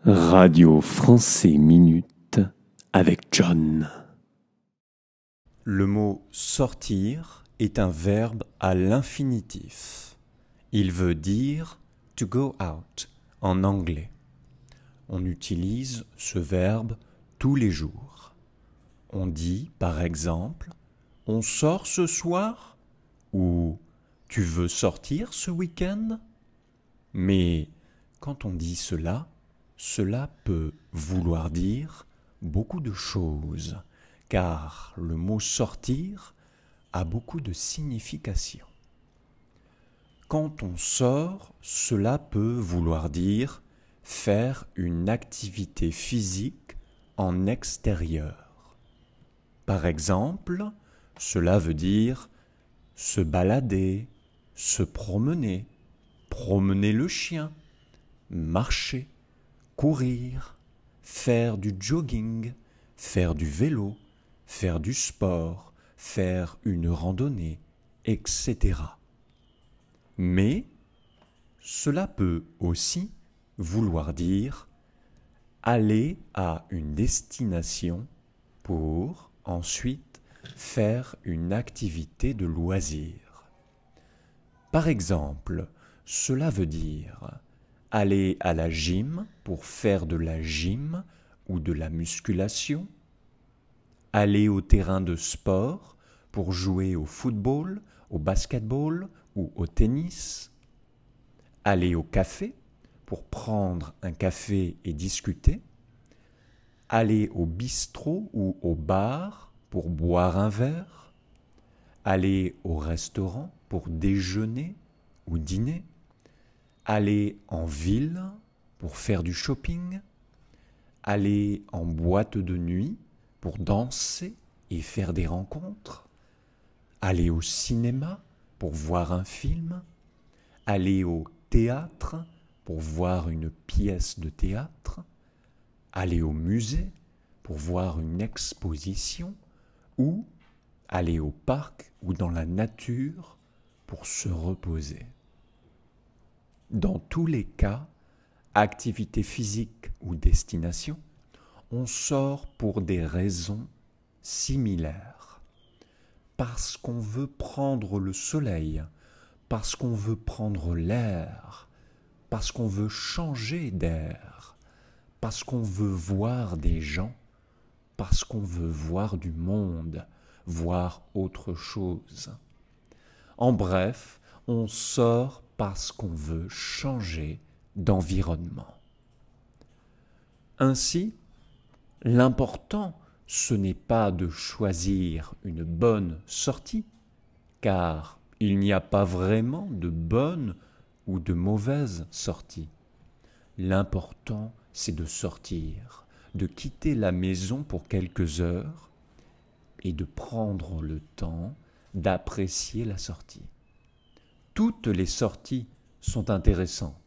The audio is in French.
Radio Français Minute avec John. Le mot sortir est un verbe à l'infinitif. Il veut dire to go out en anglais. On utilise ce verbe tous les jours. On dit par exemple on sort ce soir ou tu veux sortir ce week-end? Mais quand on dit cela peut vouloir dire beaucoup de choses, car le mot sortir a beaucoup de significations. Quand on sort, cela peut vouloir dire faire une activité physique en extérieur. Par exemple, cela veut dire se balader, se promener, promener le chien, marcher, courir, faire du jogging, faire du vélo, faire du sport, faire une randonnée, etc. Mais cela peut aussi vouloir dire aller à une destination pour ensuite faire une activité de loisir. Par exemple, cela veut dire aller à la gym pour faire de la gym ou de la musculation, aller au terrain de sport pour jouer au football, au basketball ou au tennis, aller au café pour prendre un café et discuter, aller au bistrot ou au bar pour boire un verre, aller au restaurant pour déjeuner ou dîner, aller en ville pour faire du shopping, aller en boîte de nuit pour danser et faire des rencontres, aller au cinéma pour voir un film, aller au théâtre pour voir une pièce de théâtre, aller au musée pour voir une exposition ou aller au parc ou dans la nature pour se reposer. Dans tous les cas, activité physique ou destination, on sort pour des raisons similaires. Parce qu'on veut prendre le soleil, parce qu'on veut prendre l'air, parce qu'on veut changer d'air, parce qu'on veut voir des gens, parce qu'on veut voir du monde, voir autre chose. En bref, on sort parce qu'on veut changer d'environnement. Ainsi, l'important, ce n'est pas de choisir une bonne sortie, car il n'y a pas vraiment de bonne ou de mauvaise sortie. L'important, c'est de sortir, de quitter la maison pour quelques heures et de prendre le temps d'apprécier la sortie. Toutes les sorties sont intéressantes.